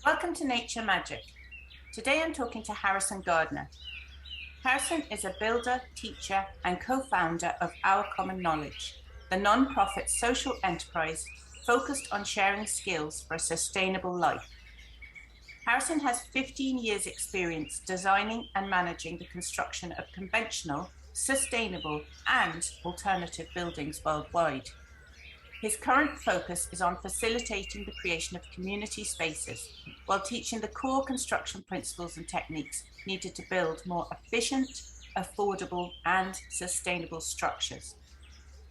Welcome to Nature Magic. Today I'm talking to Harrison Gardner. Harrison is a builder, teacher, and co-founder of Our Common Knowledge, the non-profit social enterprise focused on sharing skills for a sustainable life. Harrison has 15 years' experience designing and managing the construction of conventional, sustainable, and alternative buildings worldwide. His current focus is on facilitating the creation of community spaces while teaching the core construction principles and techniques needed to build more efficient, affordable, and sustainable structures.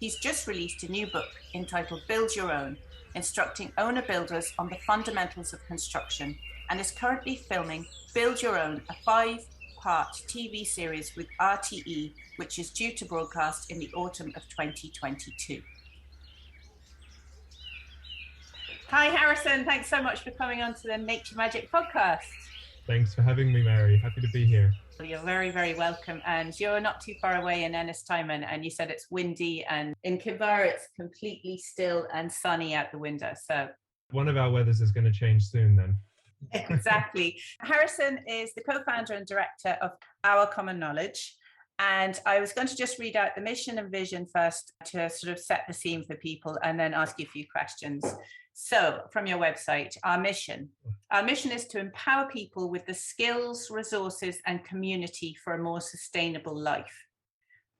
He's just released a new book entitled Build Your Own, instructing owner builders on the fundamentals of construction, and is currently filming Build Your Own, a 5-part TV series with RTE, which is due to broadcast in the autumn of 2022. Hi, Harrison. Thanks so much for coming on to the Nature Magic podcast. Thanks for having me, Mary. Happy to be here. You're very, very welcome. And you're not too far away in Ennistimon, and you said it's windy, and in Kivar it's completely still and sunny out the window. So one of our weathers is going to change soon then. Exactly. Harrison is the co-founder and director of Our Common Knowledge. And I was going to just read out the mission and vision first to sort of set the scene for people and then ask you a few questions. So from your website, our mission is to empower people with the skills, resources, and community for a more sustainable life.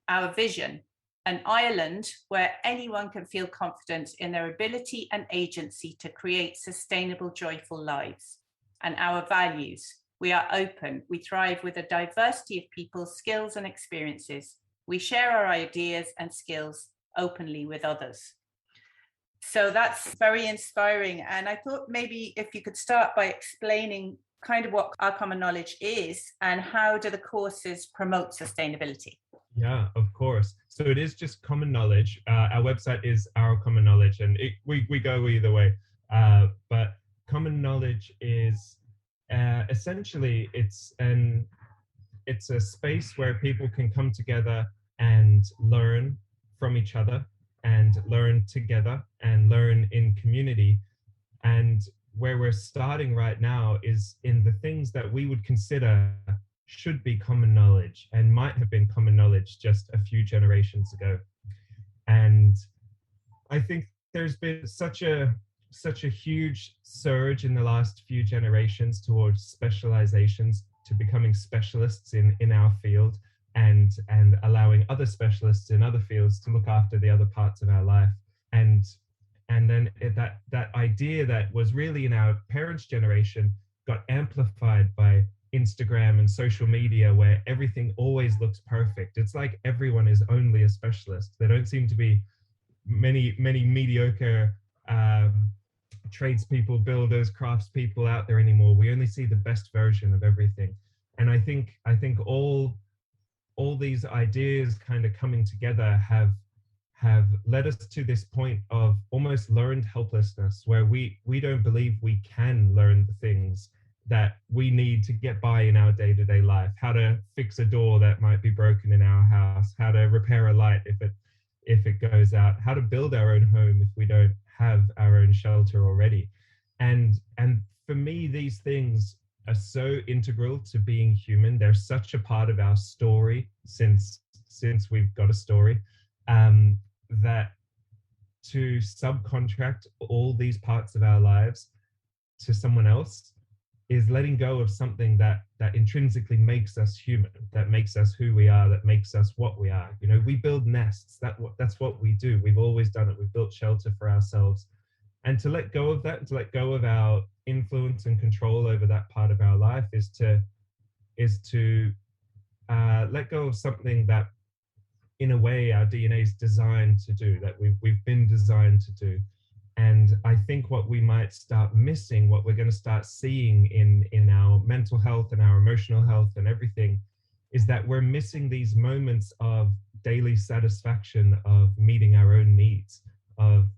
Our vision, an island where anyone can feel confident in their ability and agency to create sustainable, joyful lives. And our values, we are open, we thrive with a diversity of people's skills and experiences. We share our ideas and skills openly with others. So that's very inspiring. And I thought maybe if you could start by explaining kind of what Our Common Knowledge is and how do the courses promote sustainability? Yeah, of course. So it is just common knowledge. Our website is Our Common Knowledge, and we go either way. But common knowledge is essentially it's a space where people can come together and learn from each other and learn together and learn in community. And where we're starting right now is in the things that we would consider should be common knowledge and might have been common knowledge just a few generations ago. And I think there's been such a huge surge in the last few generations towards specializations, to becoming specialists in our field, and allowing other specialists in other fields to look after the other parts of our life. And then that idea that was really in our parents' generation got amplified by Instagram and social media, where everything always looks perfect. It's like everyone is only a specialist. There don't seem to be many mediocre tradespeople, builders, craftspeople out there anymore. We only see the best version of everything. And I think all these ideas kind of coming together have led us to this point of almost learned helplessness, where we don't believe we can learn the things that we need to get by in our day-to-day life. How to fix a door that might be broken in our house, how to repair a light if it goes out, how to build our own home if we don't have our own shelter already. And for me, these things are so integral to being human. They're such a part of our story since we've got a story, that to subcontract all these parts of our lives to someone else is letting go of something that intrinsically makes us human, that makes us who we are, that makes us what we are. You know, we build nests. That's what we do. We've always done it. We've built shelter for ourselves. And to let go of that, and to let go of our influence and control over that part of our life is to let go of something that, in a way, our DNA is designed to do, that we've been designed to do. And I think what we might start missing, what we're going to start seeing in our mental health and our emotional health and everything, is that we're missing these moments of daily satisfaction, of meeting our own needs, of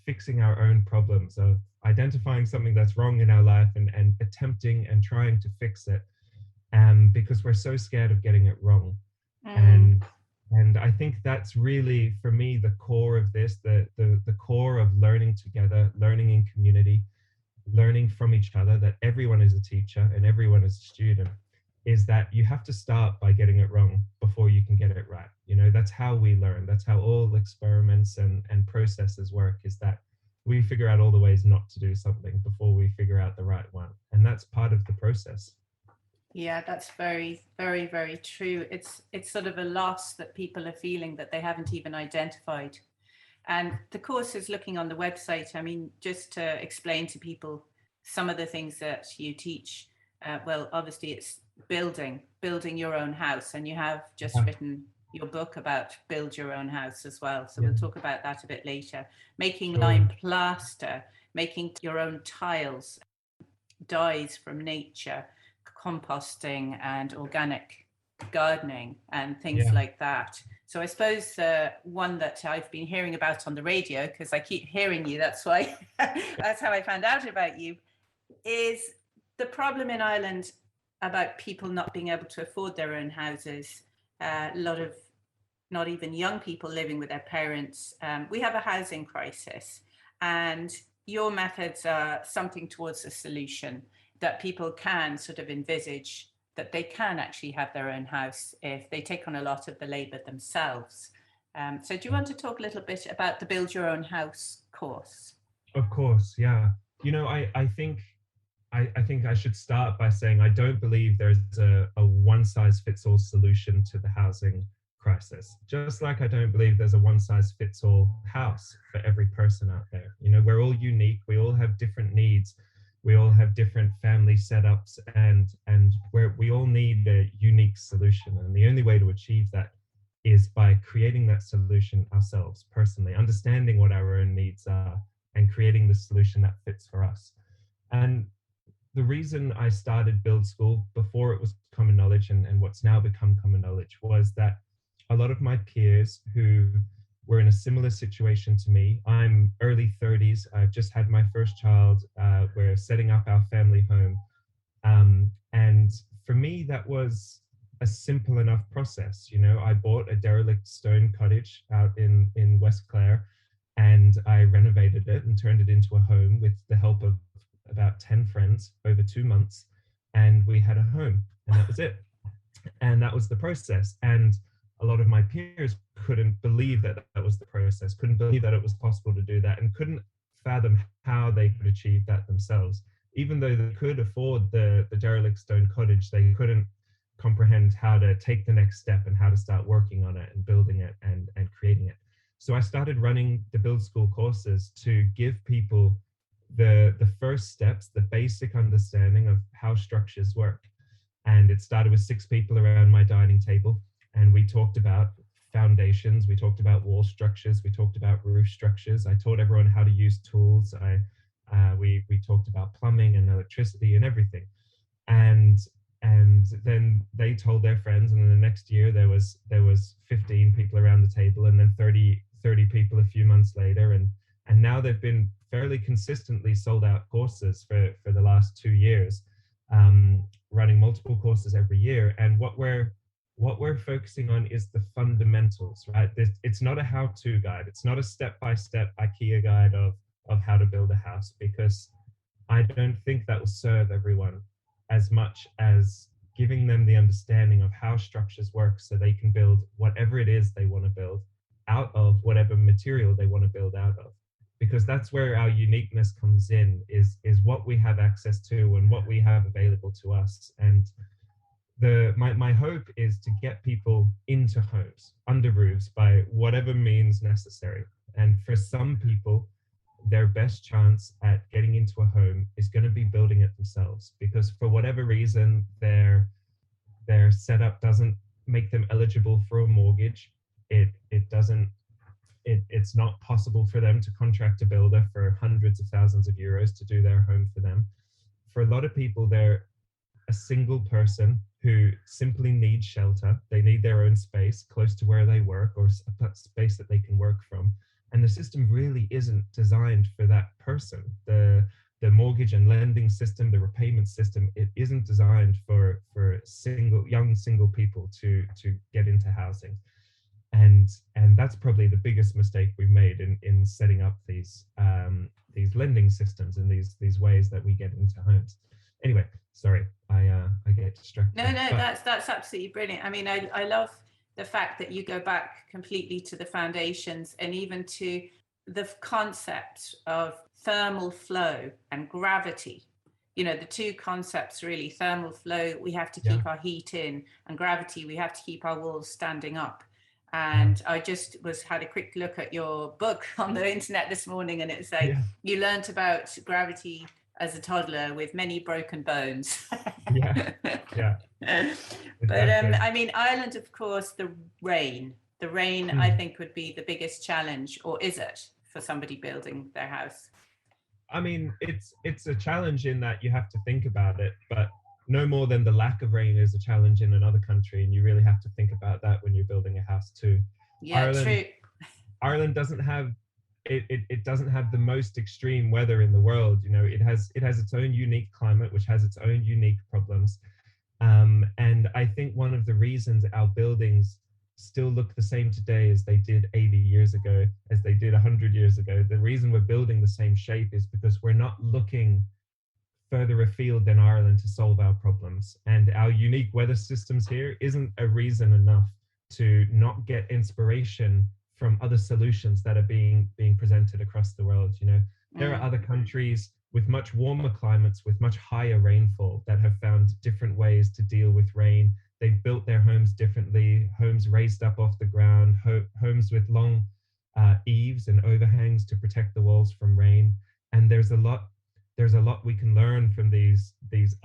fixing our own problems, of identifying something that's wrong in our life and attempting and trying to fix it, because we're so scared of getting it wrong. And I think that's really, for me, the core of this, the core of learning together, learning in community, learning from each other, that everyone is a teacher and everyone is a student, is that you have to start by getting it wrong before you can get it right. You know, that's how we learn. That's how all experiments and processes work, is that we figure out all the ways not to do something before we figure out the right one. And that's part of the process. Yeah, that's very, very, very true. It's sort of a loss that people are feeling that they haven't even identified. And the course is looking on the website. I mean, just to explain to people some of the things that you teach. Well, obviously, it's building your own house, and you have just written your book about build your own house as well. So we'll talk about that a bit later. Making lime plaster, making your own tiles, dyes from nature, composting and organic gardening and things like that. So I suppose one that I've been hearing about on the radio, because I keep hearing you, that's why, that's how I found out about you, is the problem in Ireland about people not being able to afford their own houses. A lot of not even young people living with their parents. We have a housing crisis, and your methods are something towards a solution that people can sort of envisage, that they can actually have their own house if they take on a lot of the labour themselves. So do you want to talk a little bit about the Build Your Own House course? Of course, yeah. You know, I think I should start by saying I don't believe there's a one-size-fits-all solution to the housing crisis. Just like I don't believe there's a one-size-fits-all house for every person out there. You know, we're all unique. We all have different needs. We all have different family setups, and we all need a unique solution. And the only way to achieve that is by creating that solution ourselves personally, understanding what our own needs are, and creating the solution that fits for us. And the reason I started Build School before it was common knowledge, and what's now become common knowledge, was that a lot of my peers who were in a similar situation to me, I'm early 30s, I've just had my first child, we're setting up our family home. And for me, that was a simple enough process. You know, I bought a derelict stone cottage out in West Clare, and I renovated it and turned it into a home with the help of about 10 friends over 2 months, and we had a home, and that was it. And that was the process. And a lot of my peers couldn't believe that that was the process, couldn't believe that it was possible to do that, and couldn't fathom how they could achieve that themselves. Even though they could afford the derelict stone cottage, they couldn't comprehend how to take the next step and how to start working on it and building it and creating it. So I started running the Build School courses to give people the first steps, the basic understanding of how structures work. And it started with 6 people around my dining table, and we talked about foundations, we talked about wall structures, we talked about roof structures. I taught everyone how to use tools. We talked about plumbing and electricity and everything. And then they told their friends, and then the next year there was 15 people around the table, and then 30 people a few months later, and now they've been fairly consistently sold out courses for the last 2 years, running multiple courses every year. And what we're focusing on is the fundamentals, right? It's not a how-to guide. It's not a step-by-step IKEA guide of how to build a house, because I don't think that will serve everyone as much as giving them the understanding of how structures work so they can build whatever it is they want to build out of whatever material they want to build out of. Because that's where our uniqueness comes in, is what we have access to and what we have available to us. And my hope is to get people into homes, under roofs, by whatever means necessary. And for some people, their best chance at getting into a home is going to be building it themselves, because for whatever reason their setup doesn't make them eligible for a mortgage. It's not possible for them to contract a builder for hundreds of thousands of euros to do their home for them. For a lot of people, they're a single person who simply needs shelter. They need their own space close to where they work, or a space that they can work from. And the system really isn't designed for that person. The mortgage and lending system, the repayment system, it isn't designed for young single people to get into housing. And And that's probably the biggest mistake we've made in setting up these lending systems and these ways that we get into homes. Anyway, sorry, I get distracted. No, that's absolutely brilliant. I mean, I love the fact that you go back completely to the foundations and even to the concept of thermal flow and gravity. You know, the two concepts really: thermal flow, we have to keep our heat in, and gravity, we have to keep our walls standing up. And I just had a quick look at your book on the internet this morning, and it's like you learnt about gravity as a toddler with many broken bones. Exactly. But I mean, Ireland, of course, the rain I think would be the biggest challenge, or is it, for somebody building their house? I mean, it's a challenge in that you have to think about it, but no more than the lack of rain is a challenge in another country, and you really have to think about that when you're building a house too. Yeah, true. Ireland doesn't have it doesn't have the most extreme weather in the world. You know, it has its own unique climate, which has its own unique problems. And I think one of the reasons our buildings still look the same today as they did 80 years ago, as they did 100 years ago, the reason we're building the same shape is because we're not looking further afield than Ireland to solve our problems. And our unique weather systems here isn't a reason enough to not get inspiration from other solutions that are being presented across the world. You know, there are other countries with much warmer climates, with much higher rainfall, that have found different ways to deal with rain. They've built their homes differently, homes raised up off the ground, homes with long eaves and overhangs to protect the walls from rain. And there's a lot we can learn from these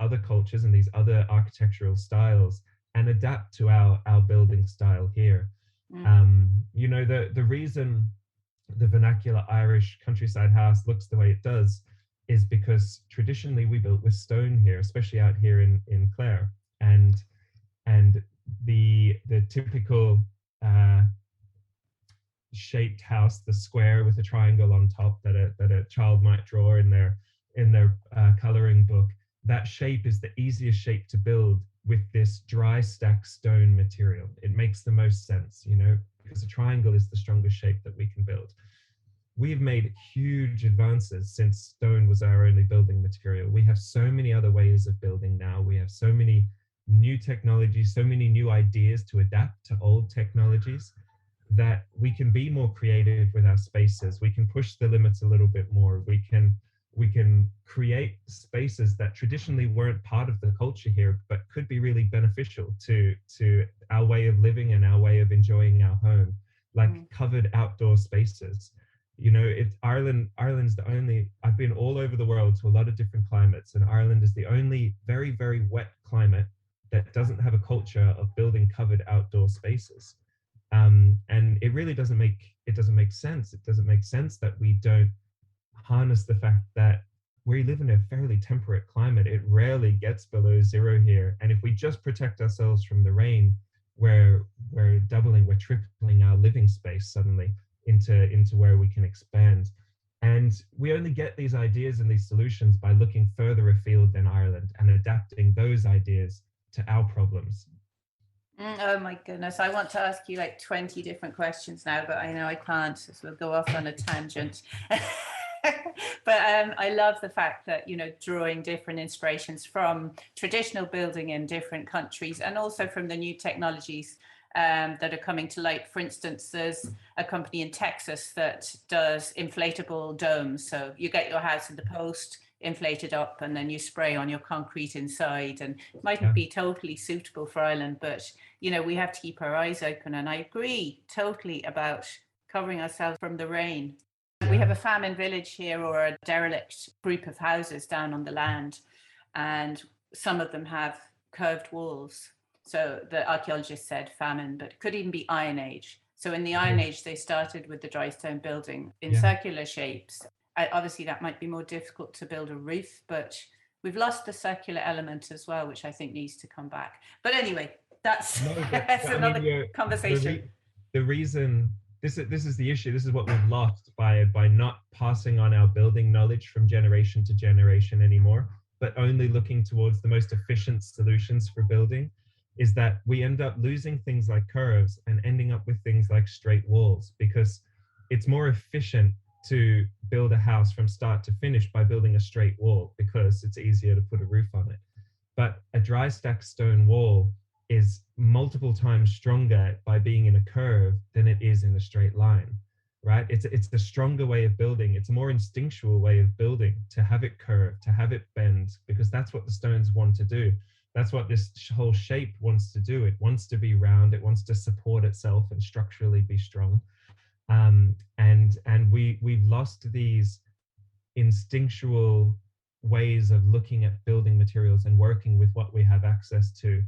other cultures and these other architectural styles and adapt to our building style here. You know, the reason the vernacular Irish countryside house looks the way it does is because traditionally we built with stone here, especially out here in Clare, and the typical shaped house, the square with a triangle on top that a child might draw in their coloring book, that shape is the easiest shape to build with this dry stack stone material. It makes the most sense, you know, because a triangle is the strongest shape that we can build. We've made huge advances since stone was our only building material. We have so many other ways of building now. We have so many new technologies, so many new ideas to adapt to old technologies, that we can be more creative with our spaces. We can push the limits a little bit more. We can create spaces that traditionally weren't part of the culture here, but could be really beneficial to our way of living and our way of enjoying our home, like covered outdoor spaces. You know, Ireland's the only, I've been all over the world to a lot of different climates, and Ireland is the only very, very wet climate that doesn't have a culture of building covered outdoor spaces. And it really doesn't make sense. It doesn't make sense that we don't harness the fact that we live in a fairly temperate climate. It rarely gets below zero here. And if we just protect ourselves from the rain, we're tripling our living space suddenly into where we can expand. And we only get these ideas and these solutions by looking further afield than Ireland and adapting those ideas to our problems. Oh my goodness, I want to ask you like 20 different questions now, but I know I can't, so we'll go off on a tangent. But I love the fact that, you know, drawing different inspirations from traditional building in different countries, and also from the new technologies that are coming to light. For instance, there's a company in Texas that does inflatable domes. So you get your house in the post, inflated up, and then you spray on your concrete inside. And it mightn't be totally suitable for Ireland, but, you know, we have to keep our eyes open. And I agree totally about covering ourselves from the rain. We have a famine village here, or a derelict group of houses down on the land, and some of them have curved walls. So the archaeologists said famine, but it could even be Iron Age. So in the Iron Age, they started with the dry stone building in circular shapes. Obviously, that might be more difficult to build a roof, but we've lost the circular element as well, which I think needs to come back. But anyway, that's another conversation. The reason, this is the issue, this is what we've lost by not passing on our building knowledge from generation to generation anymore, but only looking towards the most efficient solutions for building. is that we end up losing things like curves and ending up with things like straight walls, because it's more efficient to build a house from start to finish by building a straight wall, because it's easier to put a roof on it. But a dry stack stone wall is multiple times stronger by being in a curve than it is in a straight line, right? It's the stronger way of building. It's a more instinctual way of building, to have it curve, to have it bend, because that's what the stones want to do. That's what this whole shape wants to do. It wants to be round. It wants to support itself and structurally be strong. And we've lost these instinctual ways of looking at building materials and working with what we have access to,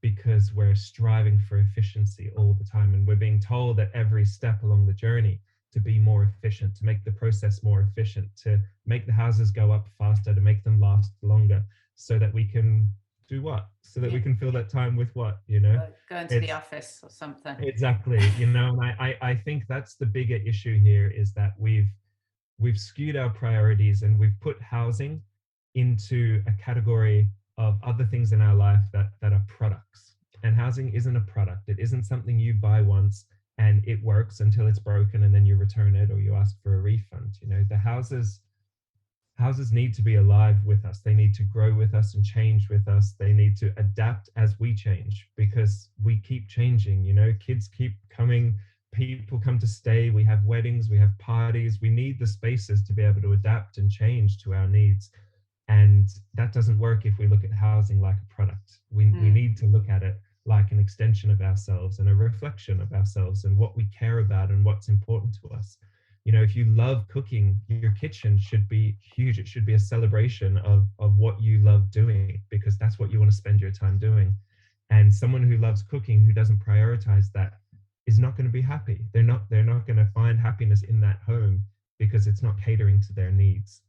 because we're striving for efficiency all the time, and we're being told at every step along the journey to be more efficient, to make the process more efficient, to make the houses go up faster, to make them last longer, so that we can do what? So that we can fill that time with what, you know? Go into the office or something. Exactly, you know, and I think that's the bigger issue here, is that we've skewed our priorities, and we've put housing into a category of other things in our life that are products. And housing isn't a product. It isn't something you buy once and it works until it's broken and then you return it or you ask for a refund. You know, the houses need to be alive with us. They need to grow with us and change with us. They need to adapt as we change, because we keep changing. You know, kids keep coming, people come to stay, we have weddings, we have parties. We need the spaces to be able to adapt and change to our needs. And that doesn't work if we look at housing like a product. We need to look at it like an extension of ourselves and a reflection of ourselves and what we care about and what's important to us. You know, if you love cooking, your kitchen should be huge. It should be a celebration of what you love doing, because that's what you want to spend your time doing. And someone who loves cooking, who doesn't prioritize that, is not going to be happy. They're not going to find happiness in that home, because it's not catering to their needs.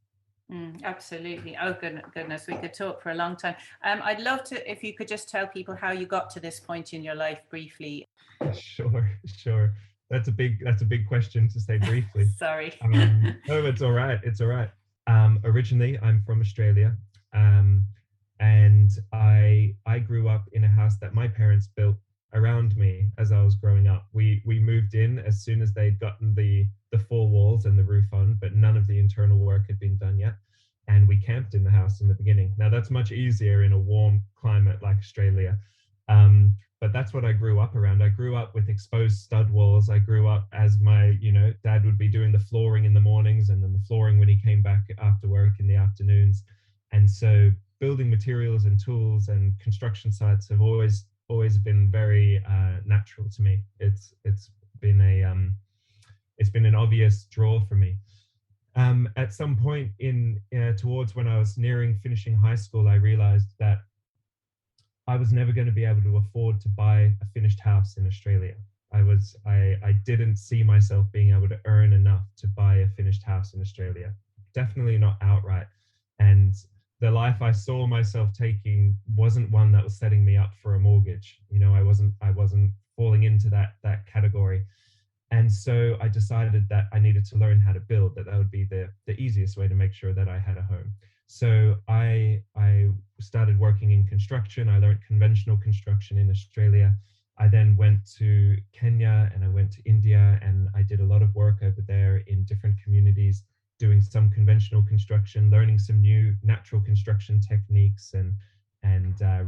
Absolutely. Oh, goodness, we could talk for a long time. I'd love to, if you could just tell people how you got to this point in your life briefly. Sure. That's a big question to say briefly. Sorry. No, it's all right. It's all right. Originally, I'm from Australia, and I grew up in a house that my parents built around me as I was growing up. We moved in as soon as they'd gotten the four walls and the roof on, but none of the internal work had been done yet. And we camped in the house in the beginning. Now that's much easier in a warm climate like Australia. But that's what I grew up around. I grew up with exposed stud walls. I grew up as my, dad would be doing the flooring in the mornings and then the flooring when he came back after work in the afternoons. And so building materials and tools and construction sites have always been very natural to me. It's been an obvious draw for me. At some point towards when I was nearing finishing high school, I realized that I was never going to be able to afford to buy a finished house in Australia. I didn't see myself being able to earn enough to buy a finished house in Australia. Definitely not outright. And the life I saw myself taking wasn't one that was setting me up for a mortgage. I wasn't falling into that category. And so I decided that I needed to learn how to build, that would be the easiest way to make sure that I had a home. So I started working in construction. I learned conventional construction in Australia. I then went to Kenya and I went to India, and I did a lot of work over there in different communities, doing some conventional construction, learning some new natural construction techniques and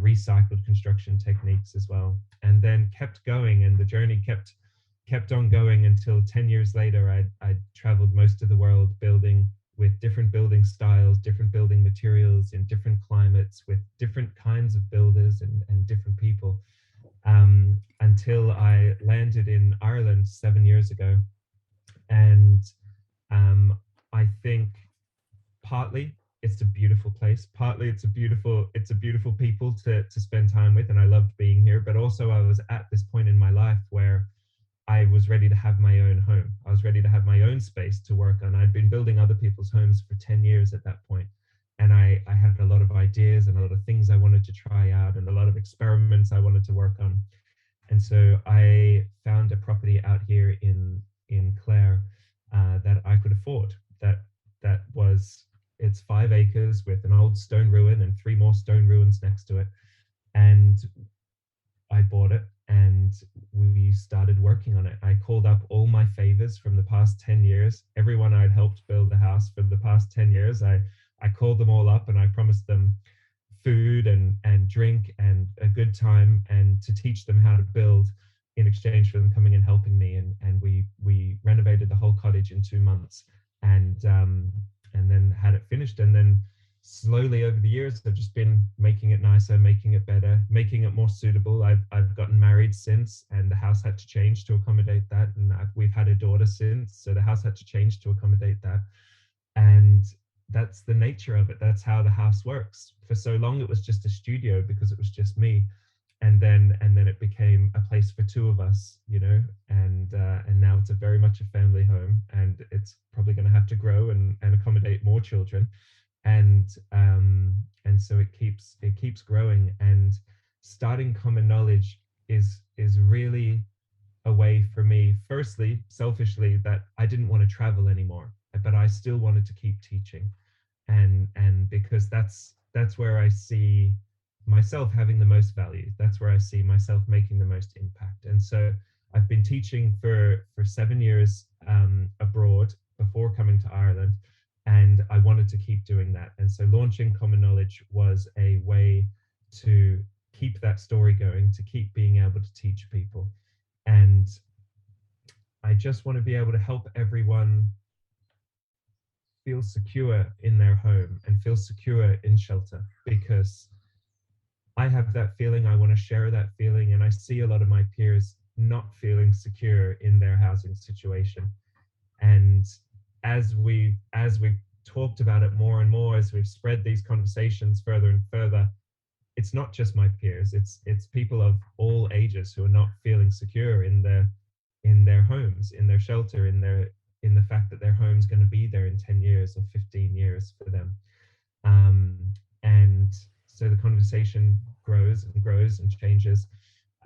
recycled construction techniques as well. And then kept going, and the journey kept on going until 10 years later, I traveled most of the world building with different building styles, different building materials in different climates, with different kinds of builders and different people, until I landed in Ireland 7 years ago. And I think partly it's a beautiful place, partly it's a beautiful people to spend time with, and I loved being here. But also I was at this point in my life where I was ready to have my own home. I was ready to have my own space to work on. I'd been building other people's homes for 10 years at that point. And I had a lot of ideas and a lot of things I wanted to try out and a lot of experiments I wanted to work on. And so I found a property out here in Clare that I could afford. It's 5 acres with an old stone ruin and 3 more stone ruins next to it. And I bought it and we started working on it. I called up all my favors from the past 10 years, everyone I'd helped build the house for the past 10 years. I called them all up and I promised them food and drink and a good time, and to teach them how to build in exchange for them coming and helping me. And we renovated the whole cottage in 2 months, and then had it finished. And then slowly over the years, I've just been making it nicer, making it better, making it more suitable. I've gotten married since, and the house had to change to accommodate that. And we've had a daughter since, so the house had to change to accommodate that. And that's the nature of it. That's how the house works. For so long, it was just a studio because it was just me. And then it became a place for two of us, you know, and now it's a very much a family home, and it's probably going to have to grow and accommodate more children. And so it keeps growing. And starting Common Knowledge is really a way for me, firstly, selfishly, that I didn't want to travel anymore, but I still wanted to keep teaching, and because that's where I see myself having the most value. That's where I see myself making the most impact. And so I've been teaching for 7 years abroad before coming to Ireland, and I wanted to keep doing that. And so launching Common Knowledge was a way to keep that story going, to keep being able to teach people. And I just want to be able to help everyone feel secure in their home and feel secure in shelter, because I have that feeling. I want to share that feeling, and I see a lot of my peers not feeling secure in their housing situation. And as we talked about it more and more, as we've spread these conversations further and further, it's not just my peers, it's people of all ages who are not feeling secure in their homes, in their shelter, in the fact that their home's going to be there in 10 years or 15 years for them. And so the conversation grows and grows and changes.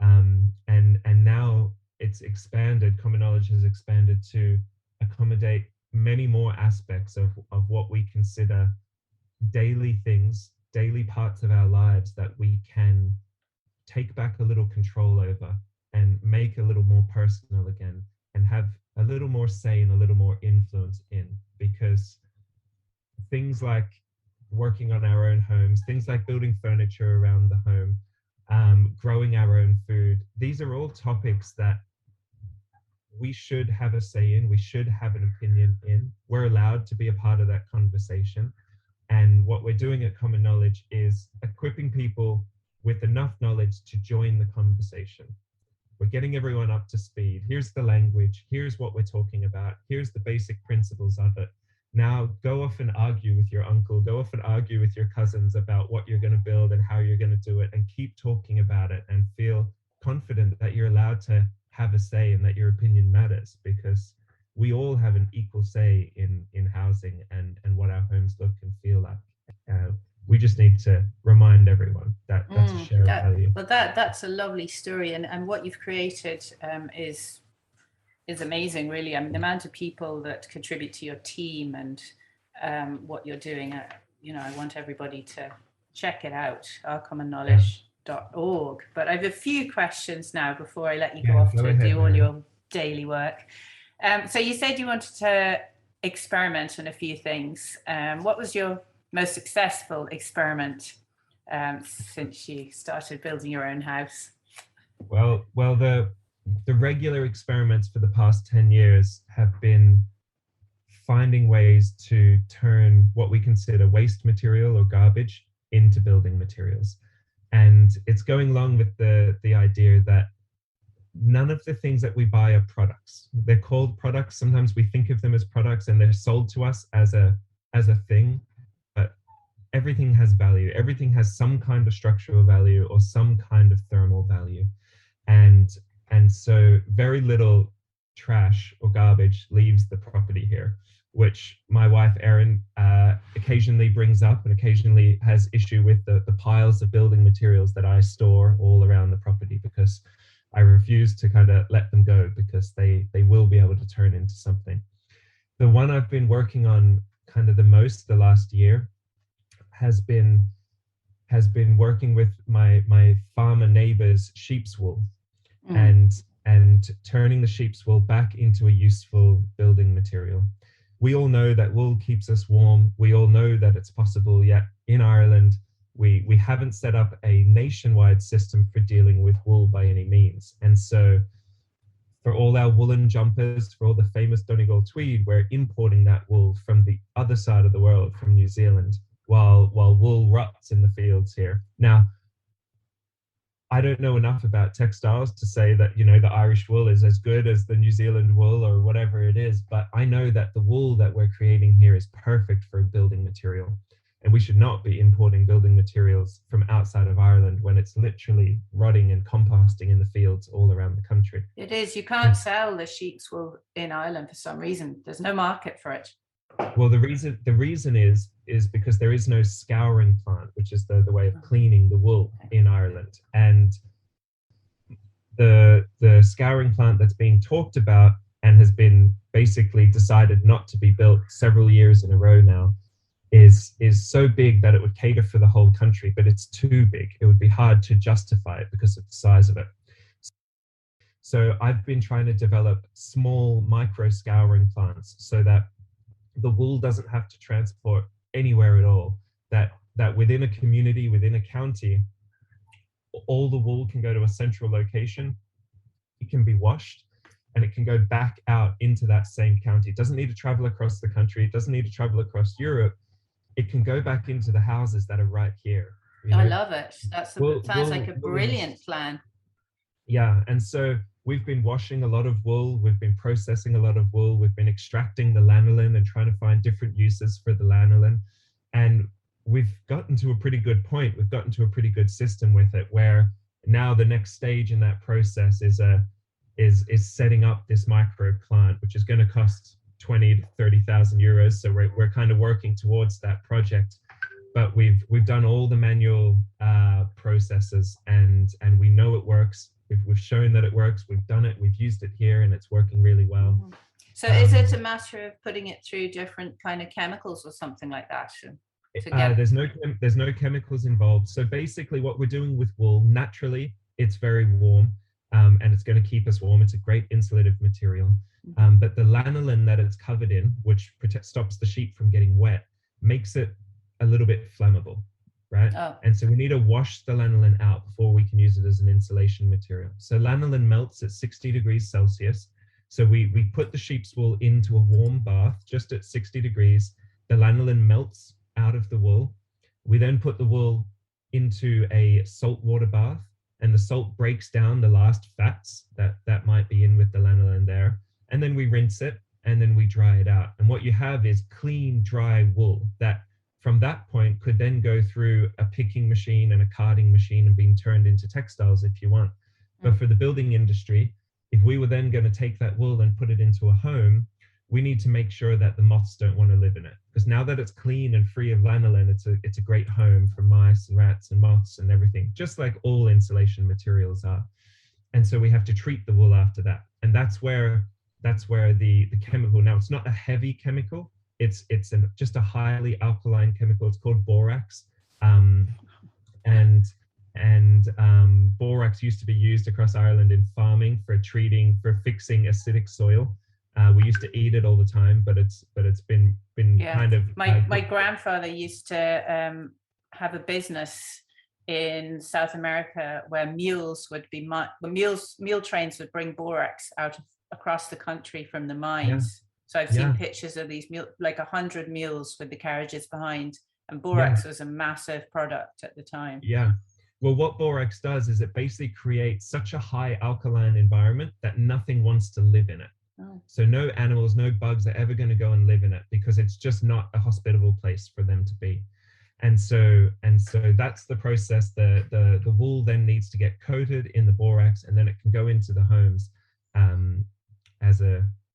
And now it's expanded. Common Knowledge has expanded to accommodate many more aspects of what we consider daily things, daily parts of our lives that we can take back a little control over and make a little more personal again, and have a little more say and a little more influence in. Because things like working on our own homes, things like building furniture around the home, growing our own food, these are all topics that we should have a say in, we should have an opinion in. We're allowed to be a part of that conversation. And what we're doing at Common Knowledge is equipping people with enough knowledge to join the conversation. We're getting everyone up to speed. Here's the language, here's what we're talking about, here's the basic principles of it. Now go off and argue with your uncle, go off and argue with your cousins about what you're going to build and how you're going to do it, and keep talking about it and feel confident that you're allowed to have a say and that your opinion matters, because we all have an equal say in housing and what our homes look and feel like. We just need to remind everyone that that's a shared value. Well, that's a lovely story, and what you've created is amazing, really. I mean, the amount of people that contribute to your team and what you're doing. I want everybody to check it out, ourcommonknowledge.org. But I have a few questions now before I let you go off to do all your daily work. So you said you wanted to experiment on a few things. What was your most successful experiment since you started building your own house? Well, the regular experiments for the past 10 years have been finding ways to turn what we consider waste material or garbage into building materials. And it's going along with the idea that none of the things that we buy are products. They're called products. Sometimes we think of them as products and they're sold to us as a thing, but everything has value. Everything has some kind of structural value or some kind of thermal value. And so very little trash or garbage leaves the property here, which my wife, Erin, occasionally brings up and occasionally has issue with the piles of building materials that I store all around the property, because I refuse to kind of let them go, because they will be able to turn into something. The one I've been working on kind of the most the last year has been has been working with my farmer neighbors' sheep's wool, Mm. and turning the sheep's wool back into a useful building material. We all know that wool keeps us warm. We all know that it's possible, yet in Ireland, we haven't set up a nationwide system for dealing with wool by any means. And so for all our woolen jumpers, for all the famous Donegal tweed, we're importing that wool from the other side of the world, from New Zealand, while wool rots in the fields here. Now, I don't know enough about textiles to say that, you know, the Irish wool is as good as the New Zealand wool or whatever it is, but I know that the wool that we're creating here is perfect for building material. And we should not be importing building materials from outside of Ireland when it's literally rotting and composting in the fields all around the country. It is. You can't sell the sheep's wool in Ireland for some reason. There's no market for it. Well, the reason is because there is no scouring plant, which is the way of cleaning the wool in Ireland. And the scouring plant that's being talked about and has been basically decided not to be built several years in a row now is so big that it would cater for the whole country, but it's too big. It would be hard to justify it because of the size of it. So I've been trying to develop small micro scouring plants so that the wool doesn't have to transport anywhere at all, that within a community, within a county, all the wool can go to a central location, it can be washed, and it can go back out into that same county. It doesn't need to travel across the country, it doesn't need to travel across Europe. It can go back into the houses that are right here. You know? I love it. Sounds like a brilliant plan. Yeah, and so we've been washing a lot of wool, we've been processing a lot of wool, we've been extracting the lanolin and trying to find different uses for the lanolin. And we've gotten to a pretty good point. We've gotten to a pretty good system with it, where now the next stage in that process is setting up this micro plant, which is going to cost 20 to 30,000 euros. So we're kind of working towards that project. But we've done all the manual processes, and we know it works. We've shown that it works. We've done it. We've used it here, and it's working really well. So is it a matter of putting it through different kind of chemicals or something like that? There's no chemicals involved. So basically, what we're doing with wool, naturally, it's very warm, and it's going to keep us warm. It's a great insulative material. But the lanolin that it's covered in, which stops the sheep from getting wet, makes it a little bit flammable, right? Oh. And so we need to wash the lanolin out before we can use it as an insulation material. So lanolin melts at 60 degrees Celsius. So we put the sheep's wool into a warm bath just at 60 degrees. The lanolin melts out of the wool. We then put the wool into a salt water bath, and the salt breaks down the last fats that might be in with the lanolin there. And then we rinse it, and then we dry it out. And what you have is clean, dry wool that from that point could then go through a picking machine and a carding machine and being turned into textiles if you want. But for the building industry, if we were then going to take that wool and put it into a home, we need to make sure that the moths don't want to live in it. Because now that it's clean and free of lanolin, it's a great home for mice and rats and moths and everything, just like all insulation materials are. And so we have to treat the wool after that. And that's where the chemical, now it's not a heavy chemical, it's just a highly alkaline chemical. It's called borax. Borax used to be used across Ireland in farming for fixing acidic soil. We used to eat it all the time, but it's been kind of. My grandfather used to have a business in South America where mule trains would bring borax across the country from the mines. So I've seen pictures of these like 100 mules with the carriages behind, and borax was a massive product at the time. Yeah. Well, what borax does is it basically creates such a high alkaline environment that nothing wants to live in it. Oh. So no animals, no bugs are ever going to go and live in it because it's just not a hospitable place for them to be. And so that's the process. The wool then needs to get coated in the borax, and then it can go into the homes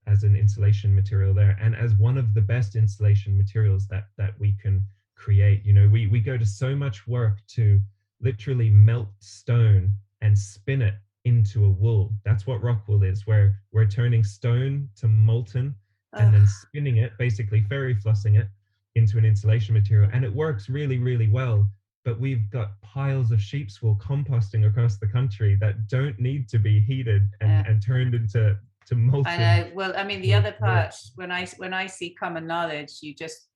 as an insulation material there, and as one of the best insulation materials that we can create. You know, we go to so much work to literally melt stone and spin it into a wool. That's what rock wool is, where we're turning stone to molten and then spinning it, basically fairy flossing it into an insulation material. And it works really, really well. but we've got piles of sheep's wool composting across the country that don't need to be heated and turned into molten. I know. Well, I mean, the other part, when I see common knowledge, you just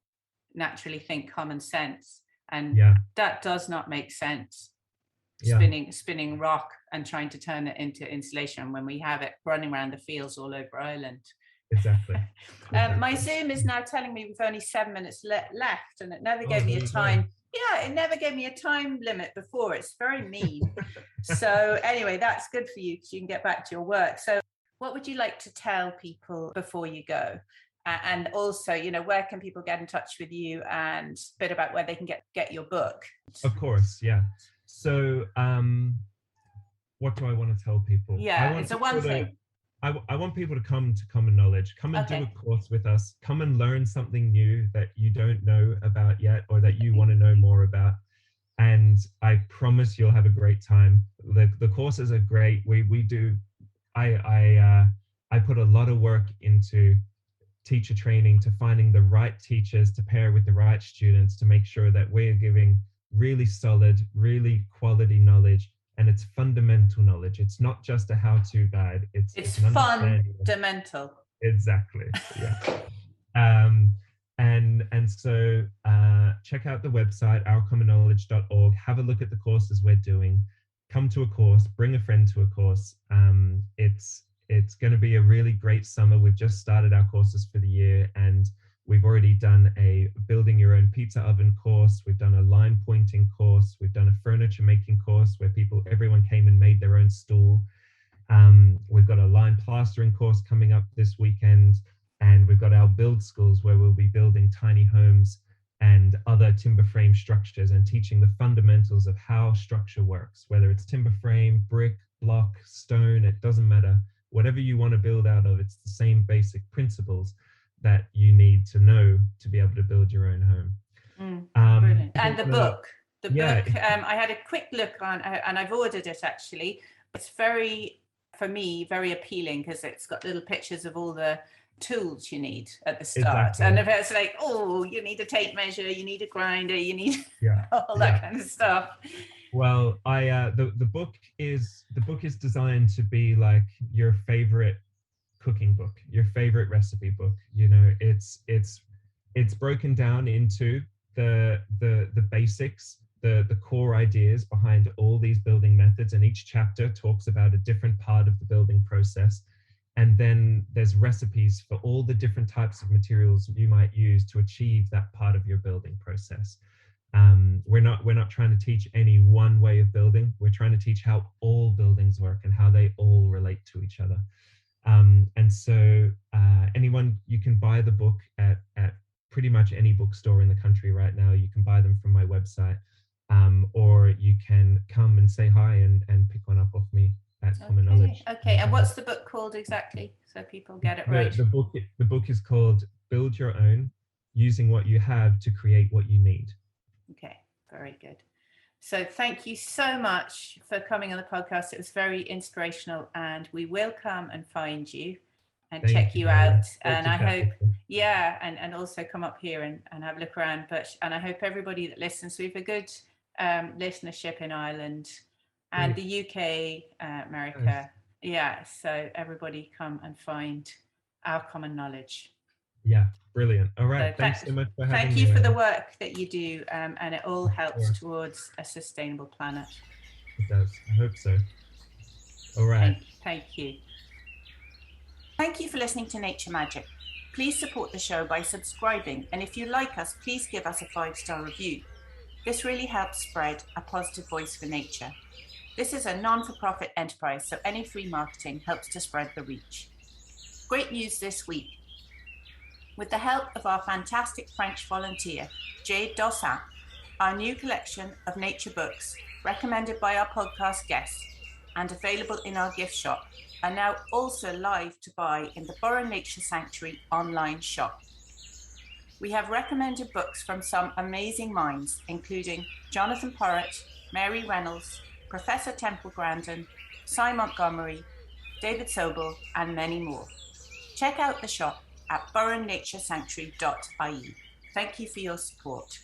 naturally think common sense, and that does not make sense. Spinning rock and trying to turn it into insulation when we have it running around the fields all over Ireland. Exactly. My Zoom is now telling me we've only 7 minutes left, and it never gave me a time. Yeah, it never gave me a time limit before. It's very mean. So anyway, that's good for you because you can get back to your work. So what would you like to tell people before you go? And also, you know, where can people get in touch with you, and a bit about where they can get your book? Of course, yeah. So what do I want to tell people? Yeah, it's a one thing. I want people to come to Common Knowledge. Come and do a course with us. Come and learn something new that you don't know about yet, or that you want to know more about. And I promise you'll have a great time. The courses are great. I put a lot of work into teacher training, to finding the right teachers to pair with the right students, to make sure that we're giving really solid, really quality knowledge. And it's fundamental knowledge. It's not just a how-to guide. It's fundamental. Exactly. Yeah. And so check out the website, ourcommonknowledge.org. Have a look at the courses we're doing. Come to a course. Bring a friend to a course. It's going to be a really great summer. We've just started our courses for the year, and we've already done a building your own pizza oven course. We've done a line pointing course. We've done a furniture making course where everyone came and made their own stool. We've got a line plastering course coming up this weekend. And we've got our build schools where we'll be building tiny homes and other timber frame structures and teaching the fundamentals of how structure works, whether it's timber frame, brick, block, stone, it doesn't matter. Whatever you want to build out of, it's the same basic principles that you need to know to be able to build your own home. Brilliant. And the book, I had a quick look on, and I've ordered it actually. It's for me, very appealing because it's got little pictures of all the tools you need at the start. Exactly. And if it's like, oh, you need a tape measure, you need a grinder, you need all that kind of stuff. Well, the book is designed to be like your favorite cooking book, your favorite recipe book. You know, it's broken down into the basics, the core ideas behind all these building methods, and each chapter talks about a different part of the building process. And then there's recipes for all the different types of materials you might use to achieve that part of your building process. We're not trying to teach any one way of building. We're trying to teach how all buildings work and how they all relate to each other. And so you can buy the book at pretty much any bookstore in the country right now. You can buy them from my website, or you can come and say hi and pick one up off me at Common Knowledge. Okay, and what's the book called exactly, so people get it right? The book is called Build Your Own, Using What You Have to Create What You Need. Okay, very good. So thank you so much for coming on the podcast. It was very inspirational, and we will come and find you and check you out. And I hope, and also come up here and have a look around. And I hope everybody that listens, we have a good listenership in Ireland and the UK, America. Nice. So everybody come and find Our Common Knowledge. Yeah, brilliant. All right, so thanks so much for having me. Thank you for the work that you do, and it all helps towards a sustainable planet. It does. I hope so. All right. Thank you. Thank you for listening to Nature Magic. Please support the show by subscribing, and if you like us, please give us a 5-star review. This really helps spread a positive voice for nature. This is a non-for-profit enterprise, so any free marketing helps to spread the reach. Great news this week. With the help of our fantastic French volunteer, Jade Dossin, our new collection of nature books, recommended by our podcast guests and available in our gift shop, are now also live to buy in the Burren Nature Sanctuary online shop. We have recommended books from some amazing minds, including Jonathan Porritt, Mary Reynolds, Professor Temple Grandin, Cy Montgomery, David Sobel, and many more. Check out the shop at burrennaturesanctuary.ie. Thank you for your support.